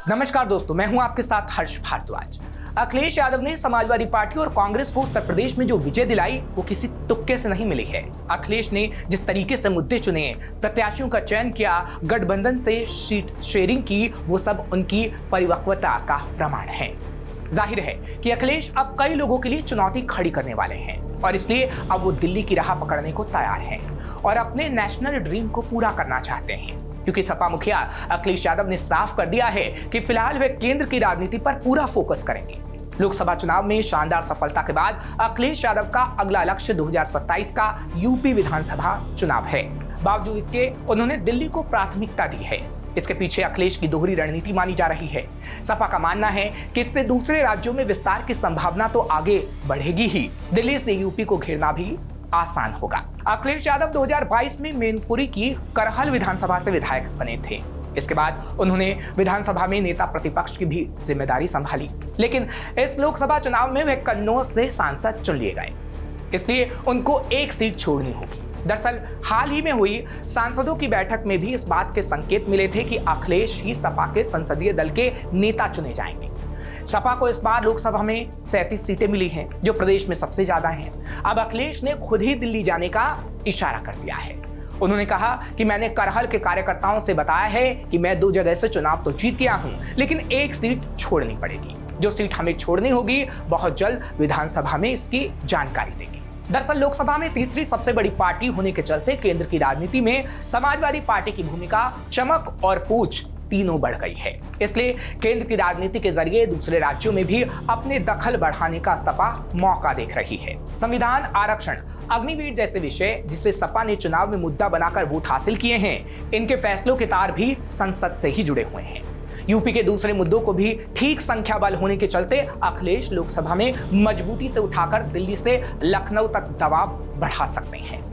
नमस्कार दोस्तों, मैं हूं आपके साथ हर्ष भारद्वाज। अखिलेश यादव ने समाजवादी पार्टी और कांग्रेस को उत्तर प्रदेश में जो विजय दिलाई वो किसी तुक्के से नहीं मिली है। अखिलेश ने जिस तरीके से मुद्दे चुने, प्रत्याशियों का चयन किया, गठबंधन से सीट शेयरिंग की, वो सब उनकी परिपक्वता का प्रमाण है। जाहिर है कि अखिलेश अब कई लोगों के लिए चुनौती खड़ी करने वाले हैं और इसलिए अब वो दिल्ली की राह पकड़ने को तैयार हैं और अपने नेशनल ड्रीम को पूरा करना चाहते हैं, क्योंकि सपा मुखिया अखिलेश यादव ने साफ कर दिया है कि फिलहाल वे केंद्र की राजनीति पर पूरा फोकस करेंगे। लोकसभा चुनाव में शानदार सफलता के बाद अखिलेश यादव का अगला लक्ष्य 2027 का यूपी विधानसभा चुनाव है। बावजूद इसके उन्होंने दिल्ली को प्राथमिकता दी है। इसके पीछे अखिलेश की दोहरी रणनीति मानी जा रही है। सपा का मानना है कि इससे दूसरे राज्यों में विस्तार की संभावना तो आगे बढ़ेगी ही, दिल्ली से यूपी को घेरना भी आसान होगा। अखिलेश यादव 2022 में मैनपुरी की करहल विधानसभा से विधायक बने थे। इसके बाद उन्होंने विधानसभा में नेता प्रतिपक्ष की भी जिम्मेदारी संभाली, लेकिन इस लोकसभा चुनाव में वे कन्नौज से सांसद चुन लिए गए, इसलिए उनको एक सीट छोड़नी होगी। दरअसल हाल ही में हुई सांसदों की बैठक में भी इस बात के संकेत मिले थे कि अखिलेश ही सपा के संसदीय दल के नेता चुने जाएंगे। सपा को इस बार लोकसभा में 37 सीटें मिली हैं, जो प्रदेश में सबसे ज्यादा हैं। अब अखिलेश ने खुद ही दिल्ली जाने का इशारा कर दिया है। उन्होंने कहा कि मैंने करहल के कार्यकर्ताओं से बताया है कि मैं 2 जगह से चुनाव तो जीत गया हूं, लेकिन एक सीट छोड़नी पड़ेगी। जो सीट हमें छोड़नी होगी बहुत जल्द विधानसभा में इसकी जानकारी देंगे। दरअसल लोकसभा में तीसरी सबसे बड़ी पार्टी होने के चलते केंद्र की राजनीति में समाजवादी पार्टी की भूमिका चमक और पूछ तीनों बढ़ गई है। इसलिए केंद्र की राजनीति के जरिए दूसरे राज्यों में भी अपने दखल बढ़ाने का सपा मौका देख रही है। संविधान, आरक्षण, अग्निवीर जैसे विषय जिसे सपा ने चुनाव में मुद्दा बनाकर वोट हासिल किए हैं, इनके फैसलों के तार भी संसद से ही जुड़े हुए हैं। यूपी के दूसरे मुद्दों को भी ठीक संख्या बल होने के चलते अखिलेश लोकसभा में मजबूती से उठाकर दिल्ली से लखनऊ तक दबाव बढ़ा सकते हैं।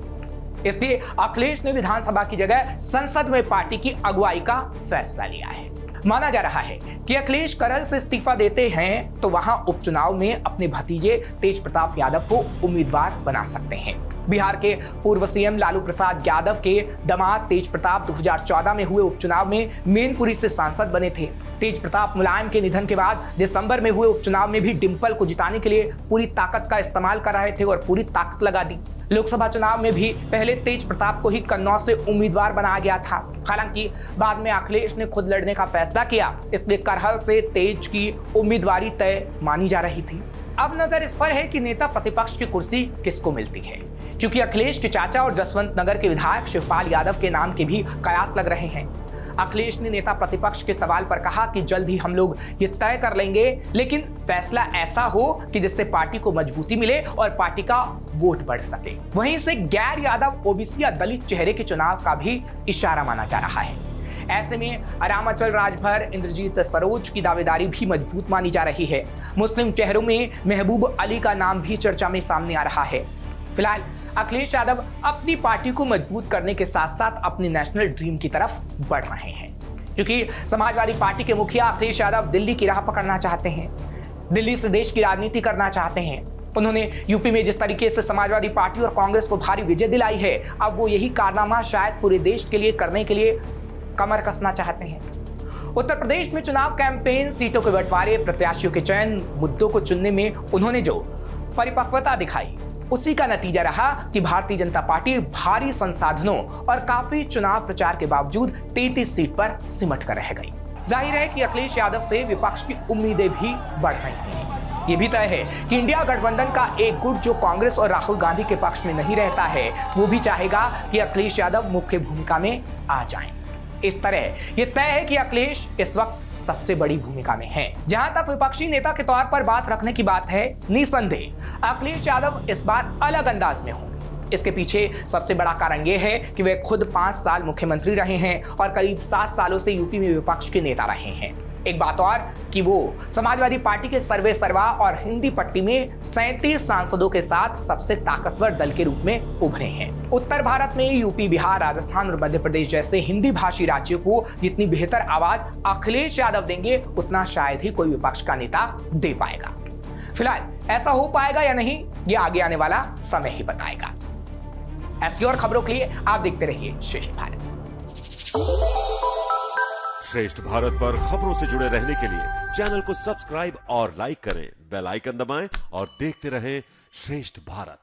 इसलिए अखिलेश ने विधानसभा की जगह संसद में पार्टी की अगुवाई का फैसला लिया है। माना जा रहा है कि अखिलेश करहल से इस्तीफा देते हैं तो वहां उपचुनाव में अपने भतीजे तेज प्रताप यादव को उम्मीदवार बना सकते हैं। बिहार के पूर्व सीएम लालू प्रसाद यादव के दामाद तेज प्रताप 2014 में हुए उपचुनाव में मैनपुरी से सांसद बने थे। तेज प्रताप मुलायम के निधन के बाद दिसंबर में हुए उपचुनाव में भी डिंपल को जिताने के लिए पूरी ताकत का इस्तेमाल कर रहे थे और पूरी ताकत लगा दी। लोकसभा चुनाव में भी पहले तेज प्रताप को ही कन्नौज से उम्मीदवार बनाया गया था। हालांकि बाद में अखिलेश ने खुद लड़ने का फैसला किया, इसलिए करहल से तेज की उम्मीदवारी तय मानी जा रही थी। अब नजर इस पर है कि नेता प्रतिपक्ष की कुर्सी किसको मिलती है, क्योंकि अखिलेश के चाचा और जसवंत नगर के विधायक शिवपाल यादव के नाम के भी कयास लग रहे हैं। अखिलेश ने नेता प्रतिपक्ष के सवाल पर कहा कि जल्द ही हम लोग ये तय कर लेंगे, लेकिन फैसला ऐसा हो कि जिससे पार्टी को मजबूती मिले और पार्टी का वोट बढ़ सके। वहीं से गैर यादव, ओबीसी या दलित चेहरे के चुनाव का भी इशारा माना जा रहा है। ऐसे में रामाचल राजभर, इंद्रजीत सरोज की दावेदारी भी मजबूत मानी जा रही है। मुस्लिम चेहरों में महबूब अली का नाम भी चर्चा में सामने आ रहा है। फिलहाल अखिलेश यादव अपनी पार्टी को मजबूत करने के साथ साथ अपने नेशनल ड्रीम की तरफ बढ़ रहे हैं, क्योंकि समाजवादी पार्टी के मुखिया अखिलेश यादव दिल्ली की राह पकड़ना चाहते हैं, दिल्ली से देश की राजनीति करना चाहते हैं। उन्होंने यूपी में जिस तरीके से समाजवादी पार्टी और कांग्रेस को भारी विजय दिलाई है, अब वो यही कारनामा शायद पूरे देश के लिए करने के लिए कमर कसना चाहते हैं। उत्तर प्रदेश में चुनाव कैंपेन, सीटों के बंटवारे, प्रत्याशियों के चयन, मुद्दों को चुनने में उन्होंने जो परिपक्वता दिखाई, उसी का नतीजा रहा कि भारतीय जनता पार्टी भारी संसाधनों और काफी चुनाव प्रचार के बावजूद 33 सीट पर सिमट कर रह गई। जाहिर है कि अखिलेश यादव से विपक्ष की उम्मीदें भी बढ़ रही हैं। ये भी तय है कि इंडिया गठबंधन का एक गुट जो कांग्रेस और राहुल गांधी के पक्ष में नहीं रहता है, वो भी चाहेगा कि अखिलेश यादव मुख्य भूमिका में आ जाएं। इस तरह यह तय है कि अखिलेश इस वक्त सबसे बड़ी भूमिका में है। जहां तक विपक्षी नेता के तौर पर बात रखने की बात है, निसंदेह अखिलेश यादव इस बार अलग अंदाज में होंगे। इसके पीछे सबसे बड़ा कारण यह है कि वे खुद 5 साल मुख्यमंत्री रहे हैं और करीब 7 सालों से यूपी में विपक्ष के नेता रहे हैं। एक बात और कि वो समाजवादी पार्टी के सर्वे सर्वा और हिंदी पट्टी में 37 सांसदों के साथ सबसे ताकतवर दल के रूप में उभरे हैं। उत्तर भारत में यूपी, बिहार, राजस्थान और मध्य प्रदेश जैसे हिंदी भाषी राज्यों को जितनी बेहतर आवाज अखिलेश यादव देंगे, उतना शायद ही कोई विपक्ष का नेता दे पाएगा। फिलहाल ऐसा हो पाएगा या नहीं, ये आगे आने वाला समय ही बताएगा। ऐसी और खबरों के लिए आप देखते रहिए श्रेष्ठ भारत। श्रेष्ठ भारत पर खबरों से जुड़े रहने के लिए चैनल को सब्सक्राइब और लाइक करें, बेल आइकन दबाएं और देखते रहें श्रेष्ठ भारत।